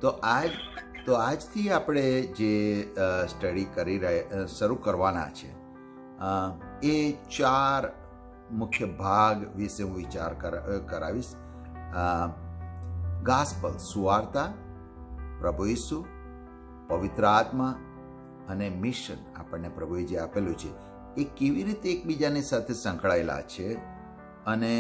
તો આજથી આપણે જે સ્ટડી શરૂ કરવાના છે એ 4 મુખ્ય ભાગ વિશે હું વિચાર કરાવીશ. ગાસ્પલ, સુવાર્તા, પ્રભુ ઈસુ, પવિત્ર આત્મા અને મિશન આપણને પ્રભુએ જે આપેલું છે એ કેવી રીતે એકબીજાની સાથે સંકળાયેલા છે અને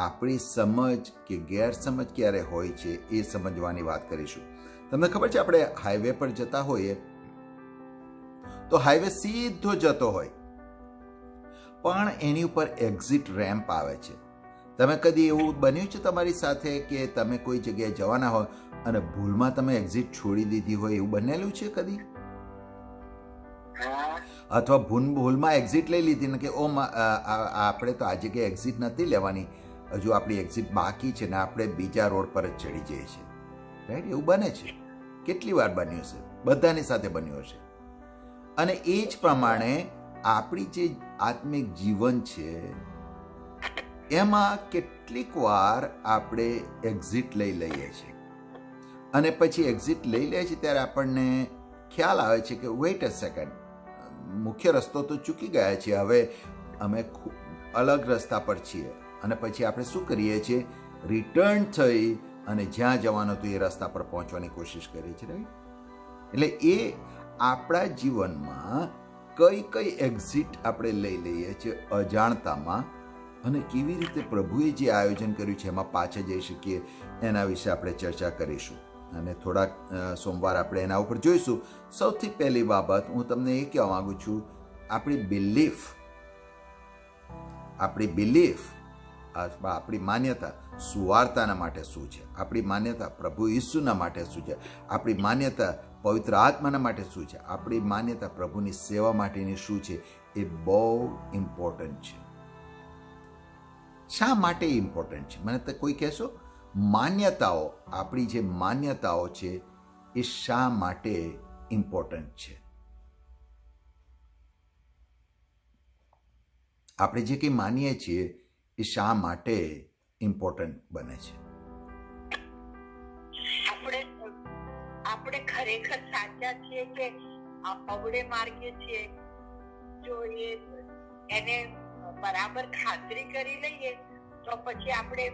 આપણી સમજ કે ગેરસમજ ક્યારે હોય છે એ સમજવાની વાત કરીશું. તમને ખબર છે, આપણે હાઈવે પર જતા હોઈએ તો હાઈવે સીધો જતો હોય પણ એની ઉપર એક્ઝિટ રેમ્પ આવે છે. તમે કદી એવું બન્યું છે તમારી સાથે કે તમે કોઈ જગ્યાએ જવાના હોય અને ભૂલમાં તમે એક્ઝિટ છોડી દીધી હોય, એવું બનેલું છે કદી? અથવા ભૂલમાં એક્ઝિટ લઈ લીધી ને કે આપણે તો આ જગ્યાએ એક્ઝિટ નથી લેવાની, હજુ આપણી એક્ઝિટ બાકી છે ને આપણે બીજા રોડ પર જ ચડી જઈએ છીએ. રાઈટ? એવું બને છે. કેટલી વાર બન્યું છે? બધાની સાથે બન્યું હશે. અને એ જ પ્રમાણે આપણી જે આત્મિક જીવન છે એમાં કેટલીક વાર આપણે એક્ઝિટ લઈ લઈએ છીએ અને પછી એક્ઝિટ લઈ લઈએ છીએ ત્યારે આપણને ખ્યાલ આવે છે કે વેઇટ અ સેકન્ડ, મુખ્ય રસ્તો તો ચૂકી ગયા છીએ, હવે અમે અલગ રસ્તા પર છીએ. અને પછી આપણે શું કરીએ છીએ? રિટર્ન થઈ અને જ્યાં જવાનું હતું એ રસ્તા પર પહોંચવાની કોશિશ કરીએ છીએ. રાઈટ? એટલે એ આપણા જીવનમાં કઈ એક્ઝિટ આપણે લઈ લઈએ છીએ અજાણતામાં, અને કેવી રીતે પ્રભુએ જે આયોજન કર્યું છે એમાં પાછા જઈ શકીએ એના વિશે આપણે ચર્ચા કરીશું અને થોડાક સોમવાર આપણે એના ઉપર જોઈશું. સૌથી પહેલી બાબત હું તમને એ કહેવા માંગુ છું, આપણી બિલીફ અથવા આપણી માન્યતા સુવાર્તાના માટે શું છે, આપણી માન્યતા પ્રભુ ઈસુના માટે શું છે, આપણી માન્યતા પવિત્ર આત્માના માટે શું છે, આપણી માન્યતા પ્રભુની સેવા માટેની શું છે, એ બહુ ઇમ્પોર્ટન્ટ છે. શા માટે ઇમ્પોર્ટન્ટ છે મને તો કોઈ કહેશો? માન્યતાઓ, આપણી જે માન્યતાઓ છે એ શા માટે ઇમ્પોર્ટન્ટ છે? આપણે જે કંઈ માનીએ છીએ એ શા માટે ઇમ્પોર્ટન્ટ બને છે? આપણે ખરેખર સાચા છીએ કે અવળે માર્ગે છીએ? જો એને બરાબર ખાતરી કરી લઈએ તો પછી આપણે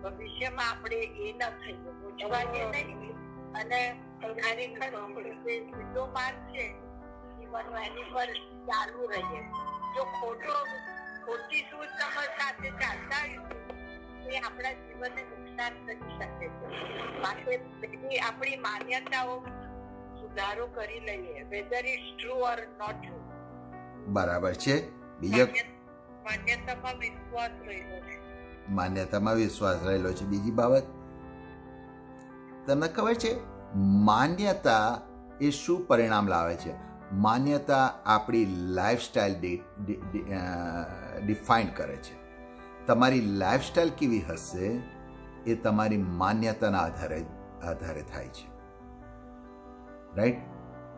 ભવિષ્યમાં આપણે એ ન થઈએ, પૂછવાઈએ નહીં અને ખરેખર સીધો માર્ગ છે જીવનનો એની પર ચાલુ રહીએ. જો ખોટી સમજ સાથે ચાલતા એ આપણા જીવનને નુકસાન કરી શકે છે. માટે આપણી માન્યતાઓ સુધારો કરી લઈએ, whether it's true or not true. બરાબર છે. બીજો માન્યતામાં વિશ્વાસ રહેલો છે. માન્યતામાં વિશ્વાસ રહેલો છે. બીજી બાબત તમને ખબર છે, માન્યતા એ શું પરિણામ લાવે છે? માન્યતા આપણી લાઈફસ્ટાઈલ ડિફાઇન કરે છે. તમારી લાઈફસ્ટાઈલ કેવી હશે એ તમારી માન્યતાના આધારે થાય છે. રાઈટ?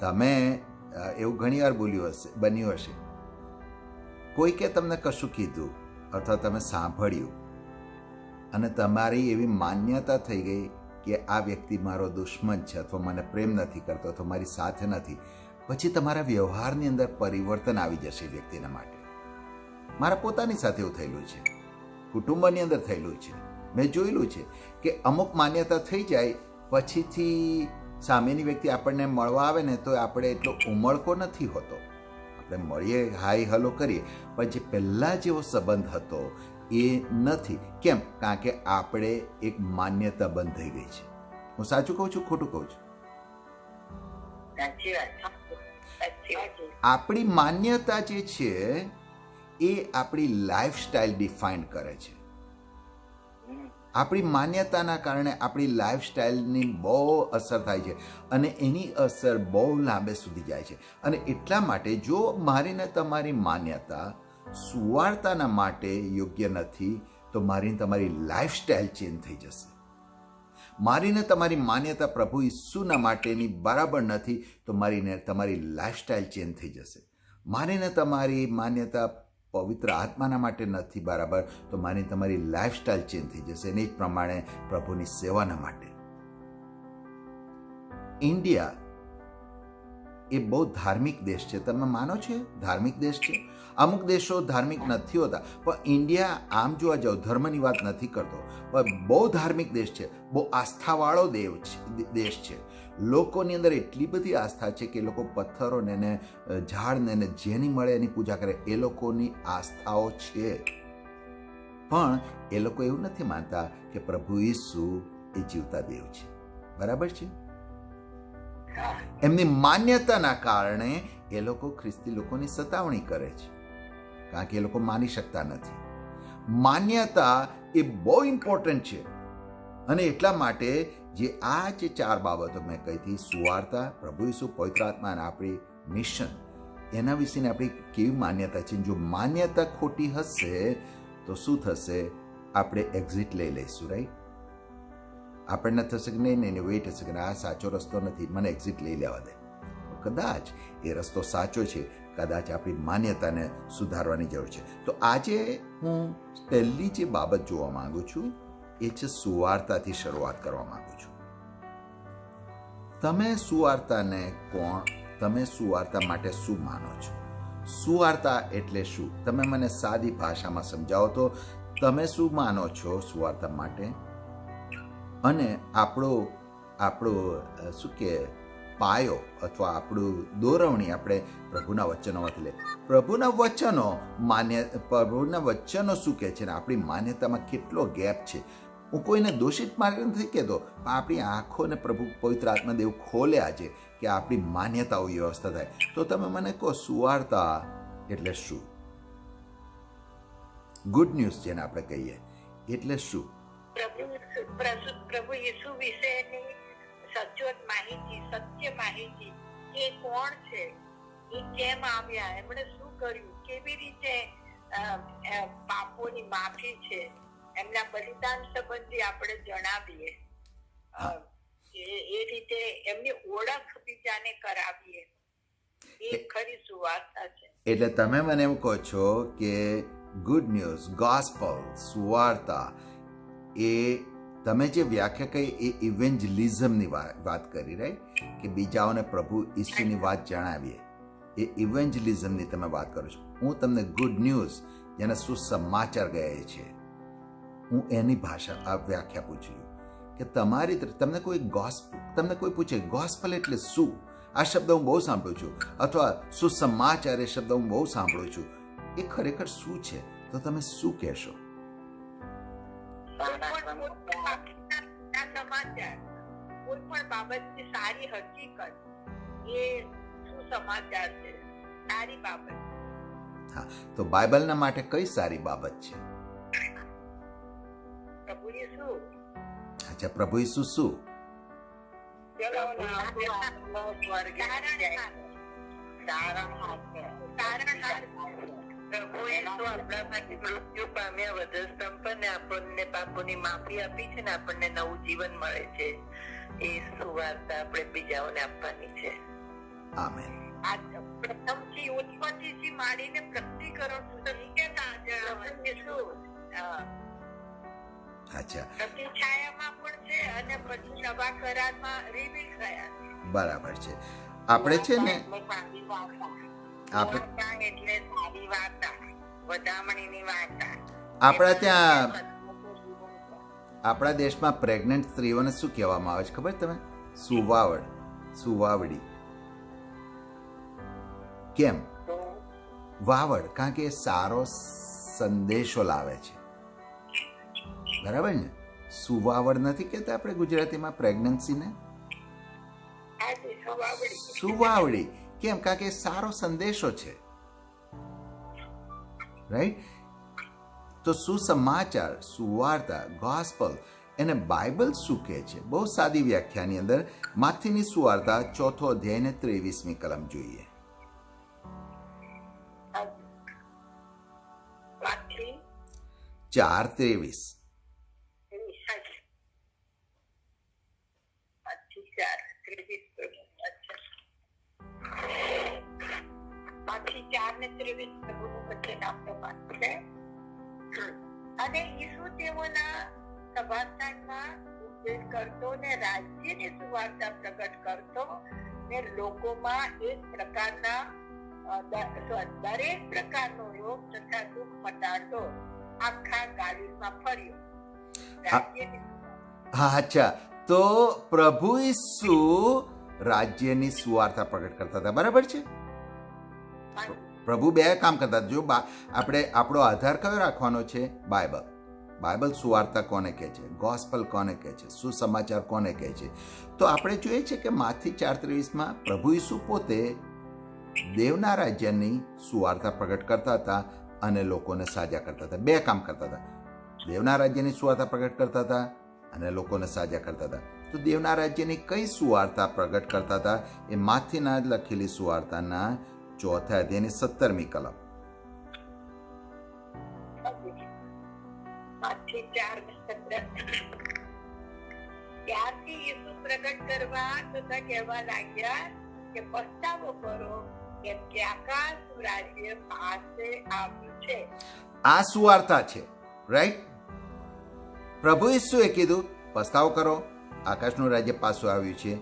તમે એવું ઘણી વાર બન્યું હશે, કોઈકે તમને કશું કીધું અથવા તમે સાંભળ્યું અને તમારી એવી માન્યતા થઈ ગઈ કે આ વ્યક્તિ મારો દુશ્મન છે અથવા મને પ્રેમ નથી કરતો અથવા મારી સાથે નથી. પછી તમારા વ્યવહારની અંદર પરિવર્તન આવી જશે વ્યક્તિના માટે. મારા પોતાની સાથે એવું થયેલું છે, કુટુંબની અંદર થયેલું છે. મેં જોયેલું છે કે અમુક માન્યતા થઈ જાય પછીથી સામેની વ્યક્તિ આપણને મળવા આવે ને તો આપણે એટલો ઉમળકો નથી હોતો. આપણે મળીએ, હાય હલો કરીએ, પણ જે પહેલાં જેવો સંબંધ હતો એ નથી. કેમ? કારણ કે આપણે એક માન્યતા બંધાઈ ગઈ છે. હું સાચું કહું છું, ખોટું કહું છું? આપણી માન્યતા જે છે એ આપણી લાઈફસ્ટાઈલ ડિફાઇન કરે છે. આપણી માન્યતાના કારણે આપણી લાઈફસ્ટાઈલની બહુ અસર થાય છે અને એની અસર બહુ લાંબે સુધી જાય છે. અને એટલા માટે જો મારીને તમારી માન્યતા સુવાર્તાના માટે યોગ્ય નથી તો મારીને તમારી લાઈફસ્ટાઈલ ચેન્જ થઈ જશે. મારીને તમારી માન્યતા પ્રભુ ઈસુના માટેની બરાબર નથી તો મારીને તમારી લાઈફસ્ટાઈલ ચેન્જ થઈ જશે. મારીને તમારી માન્યતા પવિત્ર આત્માના માટે નથી બરાબર તો મારીને તમારી લાઈફસ્ટાઈલ ચેન્જ થઈ જશે. અને એ જ પ્રમાણે પ્રભુની સેવાના માટે. ઇન્ડિયા એ બહુ ધાર્મિક દેશ છે. તમે માનો છો ધાર્મિક દેશ છે? અમુક દેશો ધાર્મિક નથી હોતા, પણ ઇન્ડિયા આમ જોવા જાઓ, ધર્મની વાત નથી કરતો, પણ બહુ ધાર્મિક દેશ છે, બહુ આસ્થાવાળો દેશ છે. લોકોની અંદર એટલી બધી આસ્થા છે કે એ લોકો પથ્થરોને ને ઝાડને ને જેની મળે એની પૂજા કરે. એ લોકોની આસ્થાઓ છે, પણ એ લોકો એવું નથી માનતા કે પ્રભુ ઈસુ એ જીવતા દેવ છે. બરાબર છે? એમની માન્યતાના કારણે એ લોકો ખ્રિસ્તી લોકોની સતાવણી કરે છે, કારણ કે એ લોકો માની શકતા નથી. માન્યતા એ બહુ ઇમ્પોર્ટન્ટ છે, અને એટલા માટે જે આ જે 4 બાબતો મેં કહી હતી, સુવાર્તા, પ્રભુ ઈસુ, પવિત્ર આત્મા અને આપણી મિશન, એના વિશેની આપણી કેવી માન્યતા છે. જો માન્યતા ખોટી હશે તો શું થશે? આપણે એક્ઝિટ લઈ લઈશું, રાઈટ? આપણને થશે કે નહીં વેઇટ હશે કે આ સાચો રસ્તો નથી, મને એક્ઝિટ લઈ લેવા દે. કદાચ એ રસ્તો સાચો છે, કદાચ આપણી માન્યતાને સુધારવાની જરૂર છે. તો આજે હું પહેલી જે બાબત જોવા માંગુ છું એ છે સુવાર્તાથી શરૂઆત કરવા માંગુ છું. તમે સુવાર્તાને તમે સુવાર્તા માટે શું માનો છો? સુવાર્તા એટલે શું? તમે મને સાદી ભાષામાં સમજાવો તો તમે શું માનો છો સુવાર્તા માટે? અને આપણો શું કે પાયો અથવા આપણું દોરવણી આપણે પ્રભુના વચનોમાંથી લે. પ્રભુના વચનો શું કહે છે ને આપણી માન્યતામાં કેટલો ગેપ છે. હું કોઈને દોષિત માર્ગ નથી કહેતો, પણ આપણી આંખોને પ્રભુ પવિત્ર આત્માદેવ ખોલે આજે કે આપણી માન્યતાઓ વ્યવસ્થા થાય. તો તમે મને કહો સુવાર્તા એટલે શું? ગુડ ન્યૂઝ જેને આપણે કહીએ એટલે શું? પ્રભુ ઈસુ વિશેની સચોટ માહિતી, સત્ય માહિતી, કે કોણ છે, એ કેમ આવ્યા, એમણે શું કર્યું, કેવી રીતે પાપોની માફી છે, એમના બલિદાન સંબંધી આપણે જણાવીએ, એ રીતે એમની ઓળખ બીજાને કરાવીએ, એ ખરી સુવાર્તા છે. એટલે તમે મને એમ કહો છો કે ગુડ ન્યૂઝ, ગોસ્પલ, સુવાર્તા, એ તમે જે વ્યાખ્યા કહી એ ઇવેન્જલિઝમની વાત કરી, રાઈટ? કે બીજાઓને પ્રભુ ઈસુની વાત જણાવીએ, એ ઇવેન્જલિઝમની તમે વાત કરો છો. હું તમને ગુડ ન્યૂઝ, જેને સુસમાચાર કહે છે, હું એની ભાષા આ વ્યાખ્યા પૂછું કે તમને કોઈ પૂછે ગોસ્પલ એટલે શું? આ શબ્દ હું બહુ સાંભળું છું, અથવા સુસમાચાર એ શબ્દ હું બહુ સાંભળું છું. એ ખરેખર શું છે? તો તમે શું કહેશો? કોઈ પણ બાબતની સારી હકીકત એ સુસમાચાર છે, સારી બાબત. હા, તો બાઇબલના માટે કઈ સારી બાબત છે? પ્રભુ ઈસુ. અચ્છા, પ્રભુ ઈસુ શું? પ્રભુ ઈસુ આપણા માટે મૃત્યુ પામ્યા, વધસ્તંભ પર, ને આપણને પાપોની માફી આપી છે, ને આપણને નવું જીવન મળે છે. એ સુવાર્તા આપણે બીજાઓને આપવાની છે. આમેન. આ પ્રથમથી ઉત્પત્તિથી માંડીને પ્રગટીકરણ સુધી અચ્છા, છાયામાં પણ છે અને પછી નવા કરારમાં રિવીલ થયા. બરાબર છે. આપણે છે ને આપણા દેશમાં પ્રેગ્નન્ટ સ્ત્રીઓને શું કહેવામાં આવે છે ખબર તમે? સુવાવડી. કેમ? વાવડ, કારણ કે એ સારો સંદેશો લાવે છે. બરાબર ને? સુવાવડ નથી કહેતા આપણે ગુજરાતીમાં પ્રેગ્નન્સીને? સુવાવડી. કેમ? કારણ કે સારો સંદેશો છે, રાઈટ? તો સુસમાચાર, સુવાર્તા, ગોસ્પલ, એને બાઇબલ શું કહે છે? બહુ સાદી વ્યાખ્યાની અંદર માથીની સુવાર્તા 4 અધ્યાય ને 23મી કલમ જોઈએ. માથી 4:23. અને ઈસુ તેઓના સભાસ્થાનમાં ઉપદેશ કરતો ને રાજ્યની સુવાર્તા પ્રગટ કરતો ને લોકોમાં એક પ્રકારના દરેક પ્રકારનો રોગ તથા દુઃખ મટાડતો આખા ગાલિલમાં ફર્યો. રાજ્યની હા, અચ્છા. તો પ્રભુ ઈસુ રાજ્યની સુવાર્તા પ્રગટ કરતા હતા, બરાબર છે? પ્રભુ બે કામ કરતા હતા. જો આપણે આપણો આધાર કયો રાખવાનો છે? બાઇબલ. બાઇબલ સુવાર્તા કોને કહે છે, ગોસ્પલ કોને કહે છે, સુસમાચાર કોને કહે છે. તો આપણે જોઈએ છે કે માથી 4:23 પ્રભુ ઈસુ પોતે દેવના રાજ્યની સુવાર્તા પ્રગટ કરતા હતા અને લોકોને સાજા કરતા હતા. બે કામ કરતા હતા. દેવના રાજ્યની સુવાર્તા પ્રગટ કરતા હતા અને લોકોને સાજા કરતા હતા. તો દેવના રાજ્યની કઈ સુવાર્તા પ્રગટ કરતા હતા? એ માથીના લખેલી સુવાર્તાના 4 અધ્યાયની 17મી કલમ. ત્યારથી યેસુ પ્રગટ કરવા તથા કહેવા લાગ્યા કે પસ્તાવો કરો, કેમ કે આકાશનું રાજ્ય પાસે આવ્યું છે. આ સુવાર્તા છે, રાઈટ? પ્રભુ ઈસુએ કીધું પસ્તાવો કરો, આકાશનું રાજ્ય પાછું આવ્યું છે.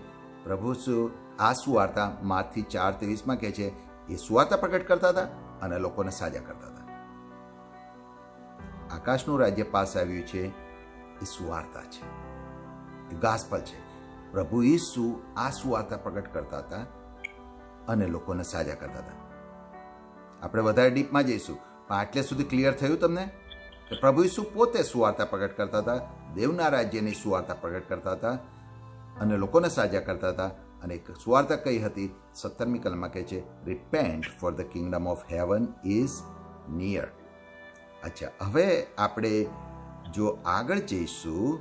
પ્રભુ ઈસુ આ સુવાર્તા માથી 4:23 કહે છે એ સુવાર્તા પ્રગટ કરતા હતા અને લોકોને સાજા કરતા હતા. આકાશનું રાજ્ય પાસે આવ્યું છે એ સુવાર્તા છે, એ ગાસ્પલ છે. પ્રભુ ઈસુ આ સુવાર્તા પ્રગટ કરતા હતા અને લોકોને સાજા કરતા હતા. આપણે વધારે ડીપમાં જઈશું, પણ આટલે સુધી ક્લિયર થયું તમને કે પ્રભુ ઈસુ પોતે સુવાર્તા પ્રગટ કરતા હતા, દેવના રાજ્યની સુવાર્તા પ્રગટ કરતા હતા અને લોકોને સાજા કરતા હતા. અને એક સુવાર્તા કઈ હતી? 17મી કલમમાં કહે છે, રિપેન્ટ for the Kingdom of heaven is near. અચ્છા, હવે આપણે જો આગળ જઈશું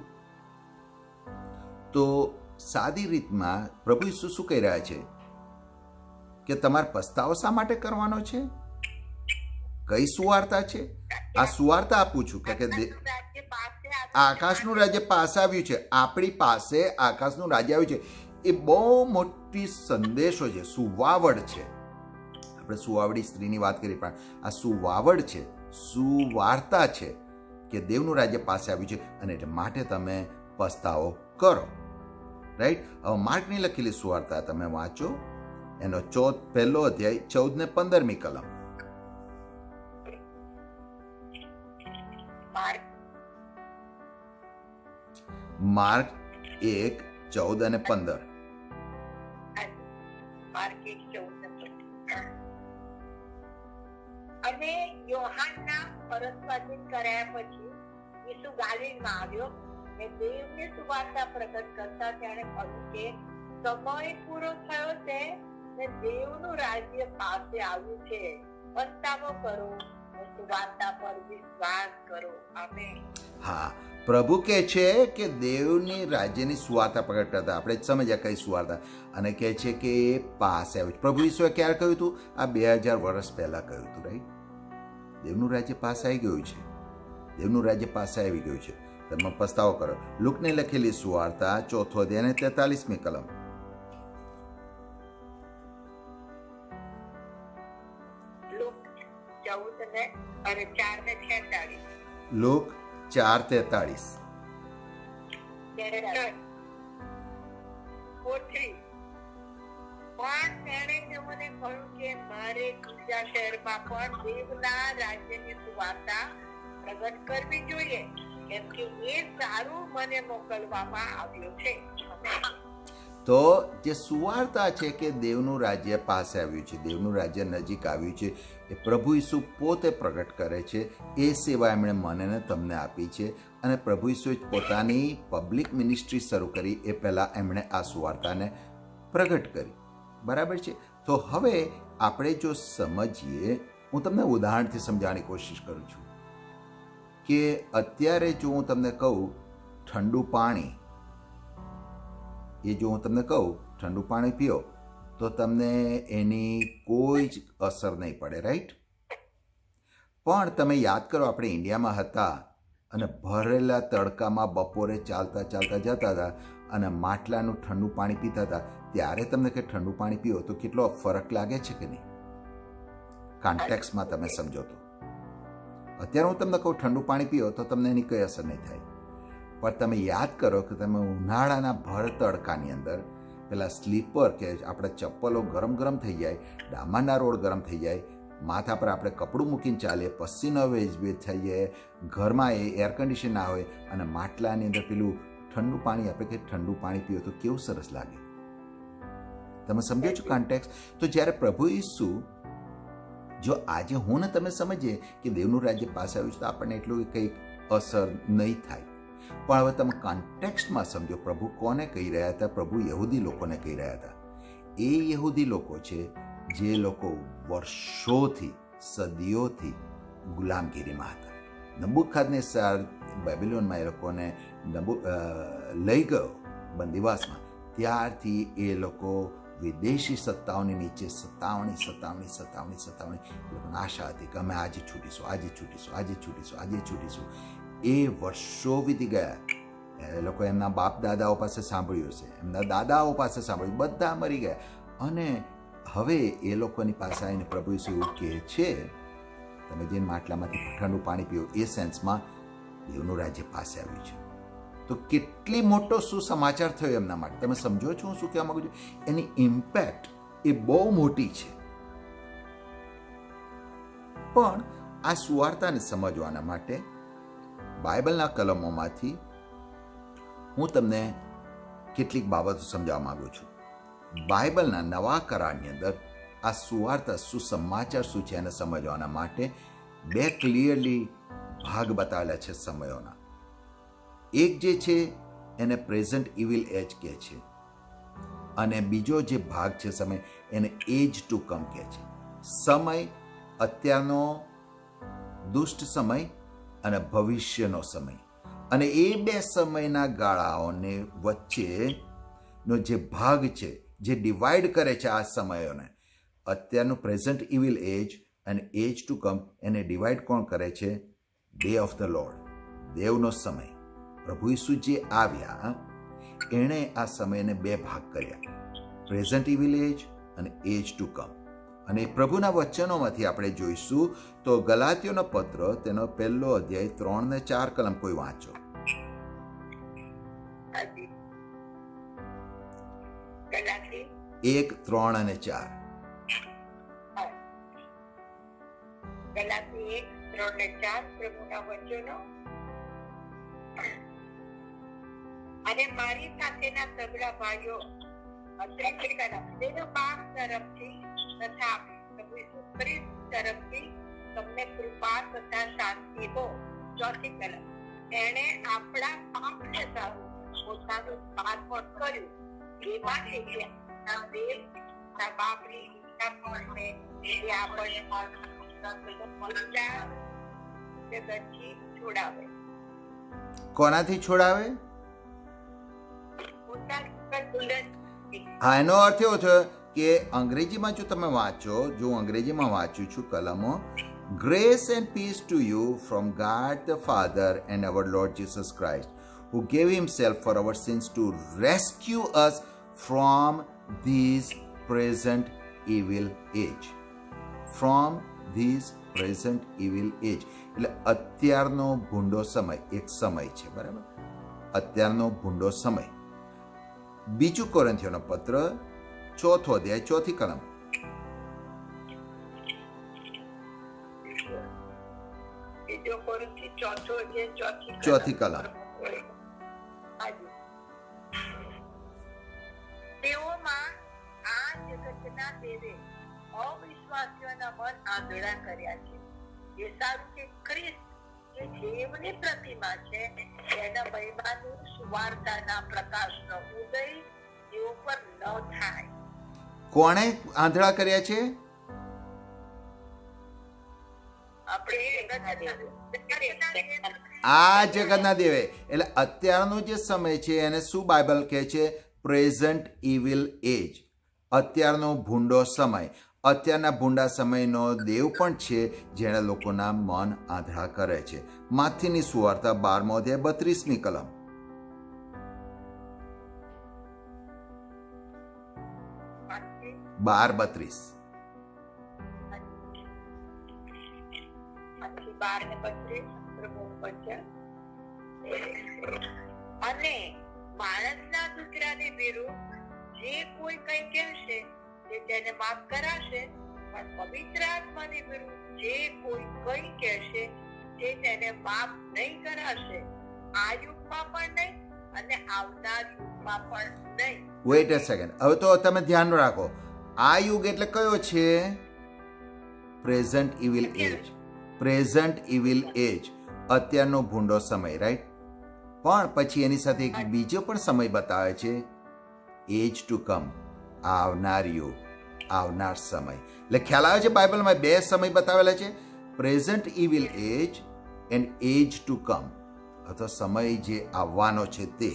તો સાદી રીતમાં પ્રભુ ઈસુ શું કહી રહ્યા છે કે તમારે પસ્તાવો શા માટે કરવાનો છે? કઈ સુવાર્તા છે આ? સુવાર્તા આપું છું કે આકાશનું રાજ્ય પાસે આવ્યું છે. આપણી પાસે આકાશનું રાજ્ય આવ્યું છે. એ બહુ મોટી સંદેશો છે, સુવાવડ છે. આપણે સુવાવડી સ્ત્રીની વાત કરી, પણ આ સુવાવડ છે, સુવાર્તા છે કે દેવનું રાજ્ય પાસે આવ્યું છે અને એટલે માટે તમે પસ્તાવો કરો. રાઈટ? હવે માર્કની લખેલી સુવાર્તા તમે વાંચો, એનો 1 અધ્યાય 14 ને 15મી કલમ. માર્ક 1:14 અને 15. અને યોહાનના પરસ્વાધીન કર્યા પછી ઈસુ ગાલિલમાં આવ્યો ને દેવની સુવાર્તા પ્રગટ કરતા તેણે કહ્યું કે સમય પૂરો થયો છે ને દેવનું રાજ્ય પાસે આવ્યું છે. પસ્તાવો કરો, સુવાર્તા પર વિશ્વાસ કરો. આમેન. હા, પ્રભુ કહે છે કે દેવની રાજ્યની સુવાર્તા પ્રગટ કરતા. આપણે જ સમજ્યા કઈ સુવાર્તા, અને કહે છે કે એ પાસે આવ્યું છે. પ્રભુ ઈસુએ ક્યારે કહ્યું હતું? આ 2000 વર્ષ પહેલા કહ્યું હતું, રાઈટ? દેવનું રાજ્ય પાસે આવી ગયું છે, દેવનું રાજ્ય પાસે આવી ગયું છે, તમે પસ્તાવો કરો. લુકને લખેલી સુવાર્તા 4 અધ્યાય અને 43મી કલમ. લુક 4:43. પણ તેણે તેમને કહ્યું કે મારે બીજા શહેરમાં પણ દેવના રાજ્યની સુવાર્તા પ્રગટ કરવી જોઈએ, કેમ કે એ સારું મને મોકલવામાં આવ્યો છે. તો જે સુવાર્તા છે કે દેવનું રાજ્ય પાસે આવ્યું છે, દેવનું રાજ્ય નજીક આવ્યું છે, એ પ્રભુ ઈસુ પોતે પ્રગટ કરે છે. એ સેવા એમણે મને ને તમને આપી છે. અને પ્રભુ ઈસુએ પોતાની પબ્લિક મિનિસ્ટ્રી શરૂ કરી એ પહેલાં એમણે આ સુવાર્તાને પ્રગટ કરી. બરાબર છે? તો હવે આપણે જો સમજીએ, હું તમને ઉદાહરણથી સમજાવવાની કોશિશ કરું છું કે અત્યારે જો હું તમને કહું ઠંડુ પાણી, એ જો હું તમને કહું ઠંડુ પાણી પીઓ, તો તમને એની કોઈ જ અસર નહીં પડે, રાઈટ? પણ તમે યાદ કરો, આપણે ઇન્ડિયામાં હતા અને ભરેલા તડકામાં બપોરે ચાલતા ચાલતા જતા હતા અને માટલાનું ઠંડુ પાણી પીતા હતા, ત્યારે તમને કે ઠંડુ પાણી પીઓ તો કેટલો ફરક લાગે છે કે નહીં? કોન્ટેક્સમાં તમે સમજો તો. અત્યારે હું તમને કહું ઠંડુ પાણી પીઓ તો તમને એની કઈ અસર નહીં થાય. પણ તમે યાદ કરો કે તમે ઉનાળાના ભર તડકાની અંદર પેલા સ્લીપર કે આપણા ચપ્પલો ગરમ ગરમ થઈ જાય, ડામરના રોડ ગરમ થઈ જાય, માથા પર આપણે કપડું મૂકીને ચાલીએ, પસીનો વેજ થઈ જાય, ઘરમાં એર કન્ડિશન ના હોય અને માટલાની અંદર પેલું ઠંડુ પાણી, આપણે કે ઠંડુ પાણી પીઓ તો કેવું સરસ લાગે. તમે સમજો છો કોન્ટેક્સ્ટ? તો જ્યારે પ્રભુ ઈસુ, જો આજે હું ને તમે સમજીએ કે દેવનું રાજ્ય પાસે આવ્યું છે તો આપણને એટલું કંઈક અસર નહીં થાય, પણ હવે તમે કોન્ટેક્સ્ટમાં સમજો પ્રભુ કોને કહી રહ્યા હતા. પ્રભુ યહૂદી લોકોને કહી રહ્યા હતા. એ યહૂદી લોકો છે જે લોકો વર્ષોથી, સદીઓથી ગુલામગીરીમાં હતા. નબૂકદનેસ્સર બેબીલોનમાં એ લોકોને લઈ ગયો બંદીવાસમાં. ત્યારથી એ લોકો વિદેશી સત્તાઓની નીચે સતાવણી લોકોને આશા હતી કે અમે આજે છૂટીશું. એ વર્ષો વીતી ગયા. એ લોકો એમના બાપ દાદાઓ પાસે સાંભળ્યું હશે, એમના દાદાઓ પાસે સાંભળ્યું, બધા મરી ગયા. અને હવે એ લોકોની પાસે આવીને પ્રભુ ઈસુ એવું કહે છે, તમે જેને માટલામાંથી ઠંડુ પાણી પીઓ, એ સેન્સમાં દેવનું રાજ્ય પાસે આવ્યું છે. તો કેટલી મોટો સુસમાચાર થયો એમના માટે. તમે સમજો છો હું શું કહેવા માંગુ છું? એની ઇમ્પેક્ટ એ બહુ મોટી છે. પણ આ સુવાર્તાને સમજવાના માટે બાઇબલના કલમોમાંથી હું તમને કેટલીક બાબતો સમજાવવા માંગુ છું. બાઇબલના નવા કરારની અંદર આ સુવાર્તા, સુસમાચાર શું છે એને સમજવાના માટે 2 ક્લિયરલી ભાગ બતાવેલા છે સમયોના. એક જે છે એને પ્રેઝન્ટ ઇવિલ એજ કહે છે, અને બીજો જે ભાગ છે સમય, એને એજ ટુ કમ કહે છે. સમય, અત્યારનો દુષ્ટ સમય અને ભવિષ્યનો સમય. અને એ 2 સમયના ગાળાઓને વચ્ચેનો જે ભાગ છે, જે ડિવાઈડ કરે છે આ સમયોને, અત્યારનું પ્રેઝન્ટ ઇવિલ એજ અને એજ ટુ કમ, એને ડિવાઈડ કોણ કરે છે? ડે ઓફ ધ લોર્ડ, દેવનો સમય. પ્રભુ ઈસુ જે આવ્યા એણે આ સમયને 2 ભાગ કર્યા, પ્રેઝન્ટ ઇવિલ એજ અને એજ ટુ કમ. અને પ્રભુના વચનોમાંથી આપણે જોઈશું તો ગલાતીયોનો પત્ર, તેનો 1લો અધ્યાય 3 ને 4 કલમ કોઈ વાંચો. ગલાતી 1, 3 અને 4. ગલાતી 1, 3 ને 4 પ્રભુના વચનો. અને મારી સાથેના સગડા ભાઈઓ તેનો બાપ તરફથી તથા પ્રભુ ઈસુ ખ્રિસ્ત તરફથી તમને કૃપા તથા શાંતિ હો. 4 કલમ. એણે આપણા પાપને સારું પોતાનું પાર્પણ કર્યું, એ માટે કે બાપની ઈચ્છા પણ છે એ આપણને જગતથી છોડાવે. કોનાથી છોડાવે? હા, એનો અર્થ એવો થયો કે અંગ્રેજીમાં જો તમે વાંચો, જો હું અંગ્રેજીમાં વાંચું છું કલમો, grace and peace to you from God the Father and our Lord Jesus Christ, who gave himself for our sins to rescue us from this present evil age. From this present evil age. એટલે અત્યારનો ભૂંડો સમય એક સમય છે, બરાબર? અત્યારનો ભૂંડો સમય. બીજું કોરિન્થીયોનો પત્ર 4 અધ્યાય 4 કલમ. ચોથી કલમ. તેઓમાં આ જગતના દેવે અવિશ્વાસીઓના મન આંધળા કર્યા છે. એ સારું કે ખ્રિસ્ત જે દેવની પ્રતિમા છે એના મહિમાનું સુવાર્તાના પ્રકાશનો ઉદય તેઓ પર ન થાય. કોણે આંધળા કર્યા છે? આ જગતના દેવે. એટલે અત્યારનો જે સમય છે એને શું બાઇબલ કહે છે? પ્રેઝન્ટ ઇવિલ એજ, અત્યારનો ભૂંડો સમય. અત્યારના ભૂંડા સમયનો દેવ પણ છે જેણે લોકોના મન આંધળા કરે છે. માથીની સુવાર્તા 12મો અધ્યાય 32મી કલમ. બાર 32. અને માણસના દીકરાની વિરુદ્ધ જે કોઈ કઈ કહેશે તે તેને માફ કરાશે, પણ પવિત્ર આત્માની વિરુદ્ધ જે કોઈ કઈ કહેશે તે તેને માફ નહીં કરાશે, આ યુગમાં પણ નહીં અને આવનાર યુગમાં પણ નહીં. વેઇટ અ સેકન્ડ, હવે તો તમે ધ્યાન રાખો, આ યુગ એટલે કયો છે? પ્રેઝન્ટ ઇવિલ એજ. પ્રેઝન્ટ ઇવિલ એજ, અત્યારનો ભૂંડો સમય, રાઈટ? પણ પછી એની સાથે એક બીજો પણ સમય બતાવે છે, એજ ટુ કમ, આવનાર યુગ, આવનાર સમય. એટલે ખ્યાલ આવે છે બાઇબલમાં બે સમય બતાવેલા છે, present evil age and age to come, અથવા સમય જે આવવાનો છે તે.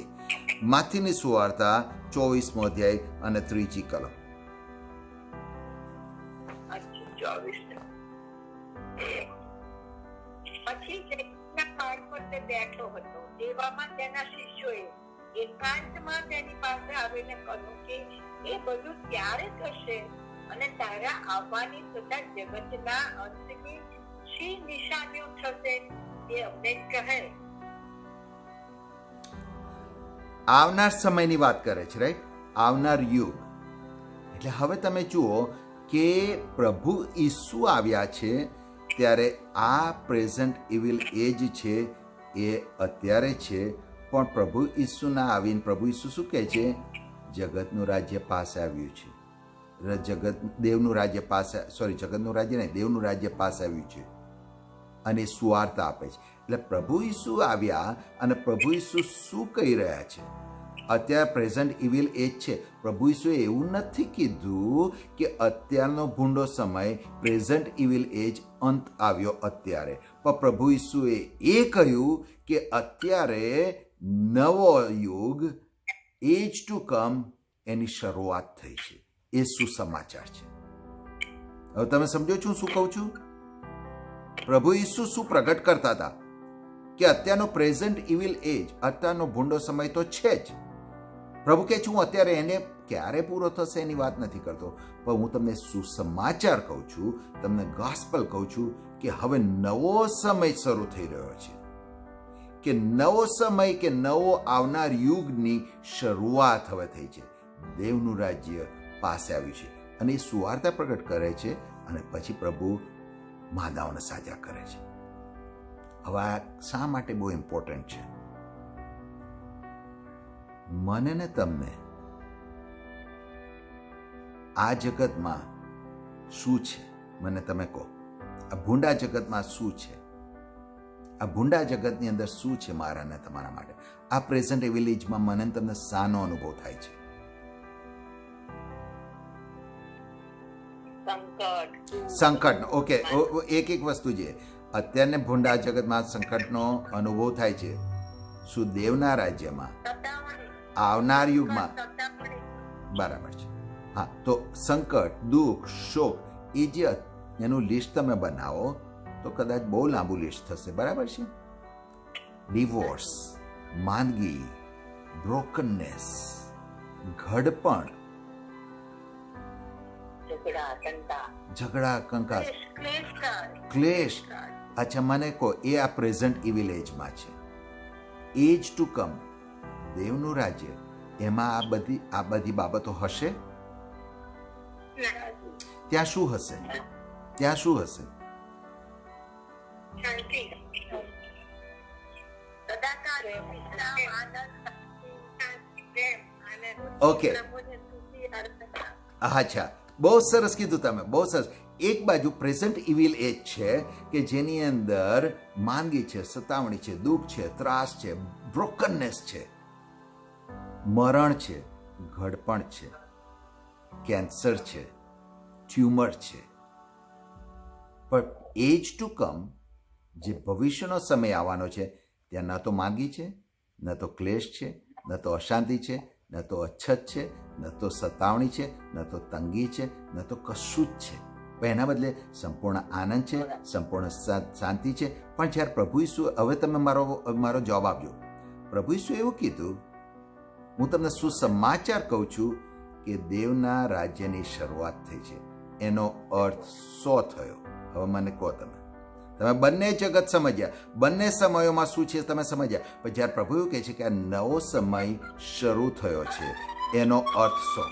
માથીની સુવાર્તા 24મો અધ્યાય અને 3જી કલમ. પછી જૈનના પહાડ પર તે બેઠો હતો. તેવામાં તેના શિષ્યોએ એકાંતમાં તેની પાસે આવીને કહ્યું કે એ બધું ક્યારે થશે અને તારા આવવાની તથા જગતના અંતની શી નિશાનીઓ થશે તે અમને કહે. આવનાર સમયની વાત કરે છે, રાઈટ? આવનાર યુગ. એટલે હવે તમે જુઓ કે પ્રભુ ઈસુ આવ્યા છે ત્યારે આ પ્રેઝન્ટ ઇવિલ એજ છે એ અત્યારે છે, પણ પ્રભુ ઈસુના આવીને પ્રભુ ઈસુ શું કહે છે? જગતનું રાજ્ય પાસે આવ્યું છે. દેવનું રાજ્ય પાસે, જગતનું રાજ્ય નહીં, દેવનું રાજ્ય પાસે આવ્યું છે અને સુવાર્તા આપે છે. એટલે પ્રભુ ઈસુ આવ્યા અને પ્રભુ ઈસુ શું કહી રહ્યા છે? અત્યારે પ્રેઝન્ટ ઇવિલ એજ છે. પ્રભુ ઈસુએ એવું નથી કીધું કે અત્યારનો ભૂંડો સમય, પ્રેઝન્ટ ઇવિલ એજ અંત આવ્યો અત્યારે, પણ પ્રભુ ઈસુએ એ કહ્યું કે અત્યારે નવો યુગ, એજ ટુ કમ, એની શરૂઆત થઈ છે. એ સુસમાચાર છે. હવે તમે સમજો છો શું કહું છું? પ્રભુ ઈસુ શું પ્રગટ કરતા હતા કે અત્યારનો પ્રેઝન્ટ ઇવિલ એજ, અત્યારનો ભૂંડો સમય તો છે જ. પ્રભુ કહે છે હું અત્યારે એને ક્યારે પૂરો થશે એની વાત નથી કરતો, પણ હું તમને સુસમાચાર કહું છું, તમને ગોસ્પલ કહું છું કે હવે નવો સમય શરૂ થઈ રહ્યો છે, કે નવો સમય, કે નવો આવનાર યુગની શરૂઆત હવે થઈ છે. દેવનું રાજ્ય પાસે આવ્યું છે અને એ સુવાર્તા પ્રગટ કરે છે અને પછી પ્રભુ માદાઓને સાજા કરે છે. હવે આ શા માટે બહુ ઇમ્પોર્ટન્ટ છે? મને ને તમને આ જગતમાં શું છે? મને તમે કહો, આ ભૂંડા જગતમાં શું છે? આ ભૂંડા જગતની અંદર શું છે મારા ને તમારા માટે? આ પ્રેઝન્ટ વિલેજમાં મને ને તમને શાનો અનુભવ થાય છે? સંકટ. ઓકે, એક એક વસ્તુ છે. અત્યારને ભૂંડા જગતમાં સંકટનો અનુભવ થાય છે. શું દેવના રાજ્યમાં, આવનાર યુગમાં? બરાબર છે. હા, તો સંકટ, દુઃખ, શોક, એ જે એનું લિસ્ટ તમે બનાવો તો કદાચ બહુ લાંબુ લિસ્ટ થશે. બરાબર છે? ડિવોર્સ, માંદગી, બ્રોકનનેસ, ઘડપણ, ઝઘડા, કંકાસ, ક્લેશ. અચ્છા, મને કહો, એ આ પ્રેઝન્ટ ઇવિલ એજમાં છે. એજ ટુ કમ, દેવનું રાજ્ય, એમાં આ બધી બાબતો હશે? ત્યાં શું હશે? ત્યાં શું હશે? ઓકે, અચ્છા, બહુ સરસ કીધું તમે, બહુ સરસ. એક બાજુ પ્રેઝન્ટ ઇવિલ એજ છે કે જેની અંદર માંદગી છે, સતાવણી છે, દુઃખ છે, ત્રાસ છે, બ્રોકનનેસ છે, મરણ છે, ઘડપણ છે, કેન્સર છે, ટ્યુમર છે. પણ એજ ટુ કમ, જે ભવિષ્યનો સમય આવવાનો છે, ત્યાં ન તો માંદગી છે, ન તો ક્લેશ છે, ન તો અશાંતિ છે, ન તો અછત છે, ન તો સતાવણી છે, ન તો તંગી છે, ન તો કશું જ છે. પણ એના બદલે સંપૂર્ણ આનંદ છે, સંપૂર્ણ શાંતિ છે. પણ જ્યારે પ્રભુ ઈસુ, હવે તમે મારો જવાબ આપજો. પ્રભુ ઈસુ એવું કીધું, હું તમને સુસમાચાર કહું છું કે દેવના રાજ્યની શરૂઆત થઈ છે. એનો અર્થ 100 થયો. હવે મને કહો તમે, તમે બંને જગત સમજ્યા, બંને સમયોમાં શું છે તમે સમજ્યા. પણ જ્યારે પ્રભુ એવું કહે છે કે આ નવો સમય શરૂ થયો છે, એનો અર્થ શું?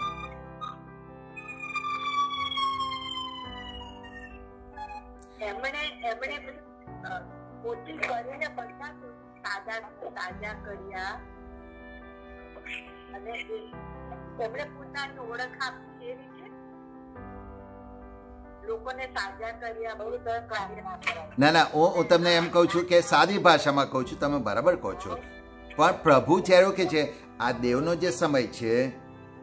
પોતે કરીને બધા તાજા કર્યા અને એમણે પોતાની ઓળખ આપી. એ રીતે લોકોને તાજા કર્યા, બહુ કાર્ય ના કર્યા. ના, હું તમને એમ કહું છું કે સાદી ભાષામાં કહું છું, તમે બરાબર કહો છો. પણ પ્રભુ જ્યારે કે છે આ દેવનો જે સમય છે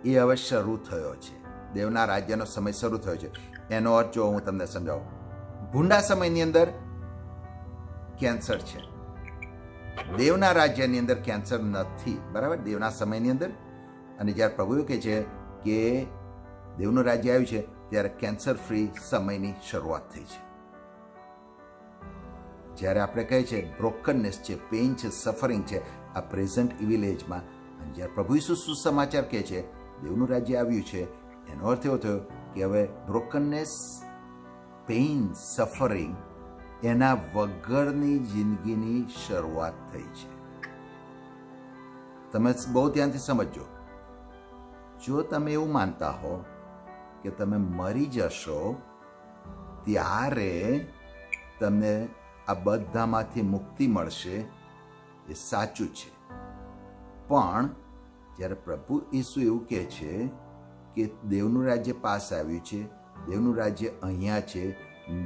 એ હવે શરૂ થયો છે, દેવના રાજ્યનો સમય શરૂ થયો છે. એનો અર્થ જો હું તમને સમજાવું, ભૂંડા સમયની અંદર કેન્સર છે, દેવના રાજ્યની અંદર કેન્સર નથી, બરાબર, દેવના સમયની અંદર. અને જ્યારે પ્રભુ એવું કહે છે કે દેવનું રાજ્ય આવ્યું છે ત્યારે કેન્સર ફ્રી સમયની શરૂઆત થઈ છે. જ્યારે આપણે કહીએ છીએ બ્રોકનનેસ છે, પેઇન છે, સફરિંગ છે, આ પ્રેઝન્ટ ઇવિલ એજમાં, અને જ્યારે પ્રભુ ઈસુ સુસમાચાર કહે છે દેવનું રાજ્ય આવ્યું છે, એનો અર્થ એવો થયો કે હવે બ્રોકનનેસ, પેઇન, સફરિંગ એના વગરની જિંદગીની શરૂઆત થઈ છે. તમે બહુ ધ્યાનથી સમજો. જો તમે એવું માનતા હો કે તમે મરી જશો ત્યારે તમને આ બધામાંથી મુક્તિ મળશે, એ સાચું છે. પણ જ્યારે પ્રભુ ઈસુ એવું કહે છે કે દેવનું રાજ્ય પાસ આવ્યું છે, દેવનું રાજ્ય અહીંયા છે,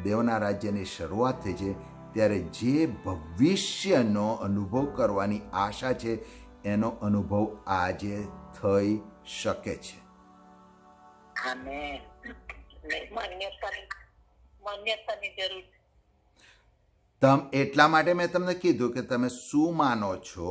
દેવના રાજ્યની શરૂઆત થઈ છે, ત્યારે જે ભવિષ્યનો અનુભવ કરવાની આશા છે એનો અનુભવ આજે થઈ શકે છે. માન્યતાની જરૂર. એટલા માટે મેં તમને કીધું કે તમે શું માનો છો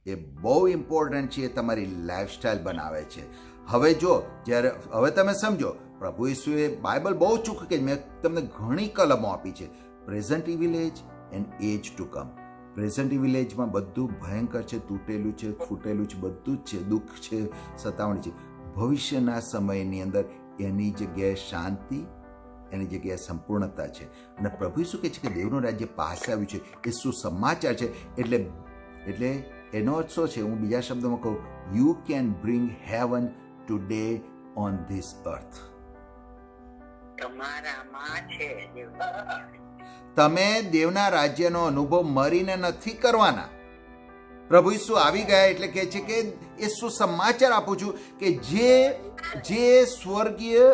એ બહુ ઇમ્પોર્ટન્ટ છે, એ તમારી લાઈફસ્ટાઈલ બનાવે છે. હવે જો જ્યારે હવે તમે સમજો, પ્રભુ ઈસુએ બાઇબલ બહુ ચૂક કે મેં તમને ઘણી કલમો આપી છે, present evil age and age to come. Present evil એજમાં બધું ભયંકર છે, તૂટેલું છે, ફૂટેલું છે, બધું જ છે, દુઃખ છે, સતાવણી છે. ભવિષ્યના સમયની અંદર એની જગ્યાએ શાંતિ, એની જગ્યાએ સંપૂર્ણતા છે. અને પ્રભુ શું કહે છે કે દેવનું રાજ્ય પાસે આવ્યું છે, એ સુસમાચાર છે. એટલે એનો અર્થ શું છે? હું બીજા શબ્દોમાં કહું, you can bring heaven today on this અર્થ. તમારામાં છે. તમે દેવના રાજ્યનો અનુભવ મરીને નથી કરવાના. પ્રભુ ઈસુ આવી ગયા એટલે કહે છે કે એ સુસમાચાર આપું છું કે જે સ્વર્ગીય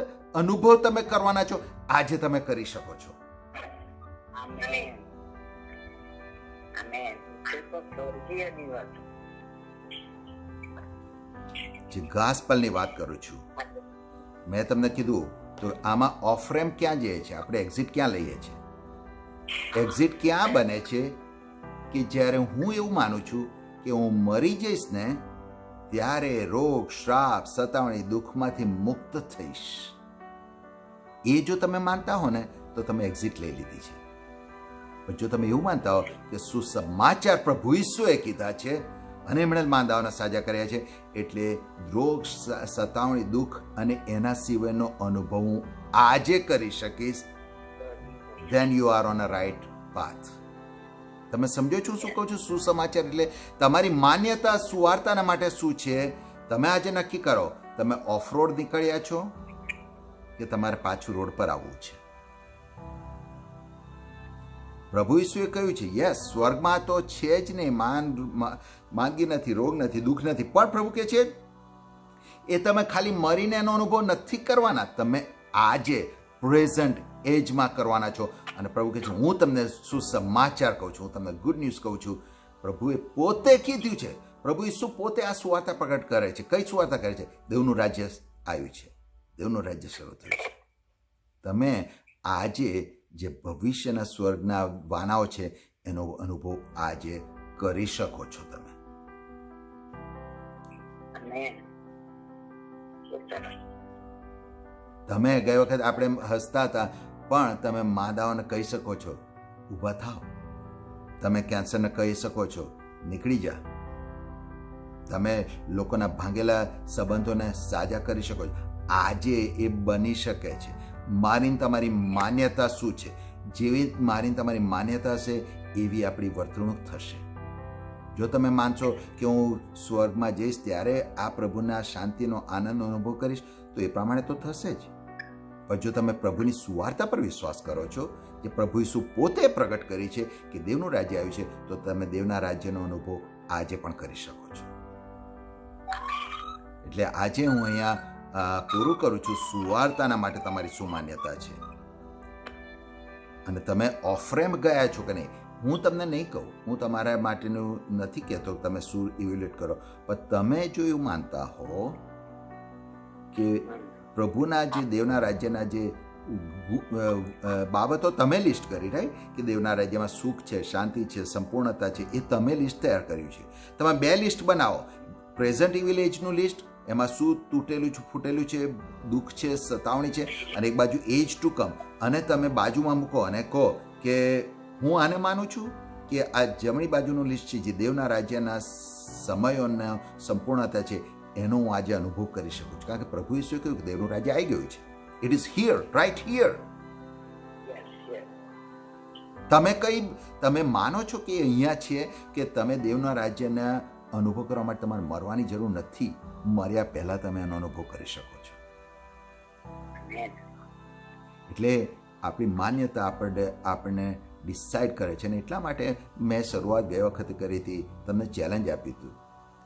અનુભવ તમે કરવાના છો આજે તમે કરી શકો છો. જે ગાસ્પલની વાત કરું છું, મેં તમને કીધું તો આમાં ઓફ રેમ્પ ક્યાં જઈએ છે, આપણે એક્ઝિટ ક્યાં લઈએ છીએ? એક્ઝિટ ક્યાં બને છે કે જ્યારે હું એવું માનું છું કે હું મરી જઈશ ને ત્યારે રોગ, શ્રાપ, સતાવણી, દુઃખમાંથી મુક્ત થઈશ. એ જો તમે માનતા હો ને તો તમે એક્ઝિટ લઈ લીધી છે. પણ જો તમે એવું માનતા હો કે સુસમાચાર પ્રભુ ઈસુએ કીધા છે અને એમણે માંદાઓના સાજા કર્યા છે, એટલે રોગ, સતાવણી, દુઃખ અને એના સિવાયનો અનુભવ હું આજે કરી શકીશ, then you are on a right path. તમે સમજો છો શું કહું છું? સુસમાચાર એટલે તમારી માન્યતા સુવાર્તાના માટે શું છે, તમે આજે નક્કી કરો. તમે ઓફ રોડ નીકળ્યા છો કે તમારે પાછું રોડ પર આવવું છે? પ્રભુ ઈસુએ કહ્યું છે યસ, સ્વર્ગમાં તો છે જ નહીં, માંદગી નથી, રોગ નથી, દુઃખ નથી. પણ પ્રભુ કહે છે એ તમે ખાલી મરીને એનો અનુભવ નથી કરવાના, તમે આજે પ્રેઝન્ટ એજમાં કરવાના છો. અને પ્રભુ કહે છે હું તમને સુસમાચાર કહું છું, હું તમને ગુડ ન્યૂઝ કહું છું. પ્રભુએ પોતે કીધું છે, પ્રભુ ઈસુ પોતે આ સુવાર્તા પ્રગટ કરે છે. કઈ સુવાર્તા કરે છે? દેવનું રાજ્ય આવ્યું છે, દેવનું રાજ્ય શરૂ થયું છે. તમે આજે જે ભવિષ્યના સ્વર્ગના વાનાઓ છે એનો અનુભવ આજે કરી શકો છો. તમે ગઈ વખત આપણે હસતા હતા, પણ તમે માદાઓને કહી શકો છો ઊભા થાવ. તમે કેન્સરને કહી શકો છો નીકળી જા. તમે લોકોના ભાંગેલા સંબંધોને સાજા કરી શકો છો. આજે એ બની શકે છે. મારી તમારી માન્યતા શું છે? જેવી મારી તમારી માન્યતા હશે એવી આપણી વર્તણૂક થશે. જો તમે માનશો કે હું સ્વર્ગમાં જઈશ ત્યારે આ પ્રભુના શાંતિનો આનંદનો અનુભવ કરીશ તો એ પ્રમાણે તો થશે જ. પણ જો તમે પ્રભુની સુવાર્તા પર વિશ્વાસ કરો છો, જે પ્રભુ ઈસુ પોતે પ્રગટ કરી છે કે દેવનું રાજ્ય આવ્યું છે, તો તમે દેવના રાજ્યનો અનુભવ આજે પણ કરી શકો છો. એટલે આજે હું અહીંયા પૂરું કરું છું. સુવાર્તાના માટે તમારી શું માન્યતા છે અને તમે ઓફરેમ ગયા છો કે નહીં, હું તમને નહીં કહું, હું તમારા માટેનું નથી કહેતો તમે શું ઇવેલ્યુએટ કરો, પણ તમે જો એવું માનતા હો કે પ્રભુના જે દેવના રાજ્યના જે બાબતો તમે લિસ્ટ કરી, રાઈટ, કે દેવના રાજ્યમાં સુખ છે, શાંતિ છે, સંપૂર્ણતા છે, એ તમે લિસ્ટ તૈયાર કર્યું છે. તમે 2 લિસ્ટ બનાવો, પ્રેઝન્ટ ઇવિલ એજનું લિસ્ટ, એમાં શું તૂટેલું છે, ફૂટેલું છે, દુઃખ છે, સતાવણી છે, અને એક બાજુ એજ ટુ કમ, અને તમે બાજુમાં મૂકો અને કહો કે હું આને માનું છું કે આ જમણી બાજુનું લિસ્ટ છે જે દેવના રાજ્યના સમયોના સંપૂર્ણતા છે, એનો હું આજે અનુભવ કરી શકું છું. કારણ કે પ્રભુ ઈસુએ કહ્યું કે દેવનું રાજ્ય આવી ગયું છે. It is here, right here. તમે માનો છો કે અહીંયા છે કે તમે દેવના રાજ્યના અનુભવ કરવા માટે તમારે મરવાની જરૂર નથી. મર્યા પહેલા તમે એનો અનુભવ કરી શકો છો. એટલે આપણી માન્યતા આપણને ડિસાઇડ કરે છે. અને એટલા માટે મેં શરૂઆત ગઈ વખતે કરી હતી, તમને ચેલેન્જ આપી હતું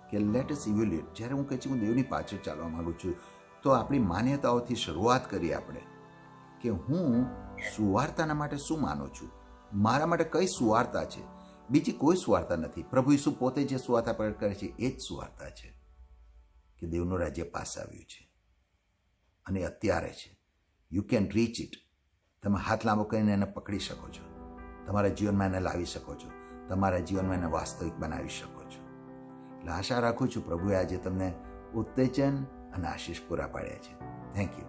કે લેટ અસ ઇવેલ્યુએટ. જ્યારે હું કહે છે હું દેવની પાછળ ચાલવા માગું છું, તો આપણી માન્યતાઓથી શરૂઆત કરીએ આપણે કે હું સુવાર્તાના માટે શું માનું છું, મારા માટે કઈ સુવાર્તા છે. બીજી કોઈ સુવાર્તા નથી. પ્રભુ ઈસુ પોતે જે સુવાર્તા પ્રગટ કરે છે એ જ સુવાર્તા છે કે દેવનું રાજ્ય પાસ આવ્યું છે અને અત્યારે છે. You can rich it. તમે હાથ લાંબો કરીને એને પકડી શકો છો, તમારા જીવનમાં એને લાવી શકો છો, તમારા જીવનમાં એને વાસ્તવિક બનાવી શકો છો. એટલે આશા રાખું છું પ્રભુએ આજે તમને ઉત્તેજન અને આશીષ પૂરા પાડ્યા છે. Thank you.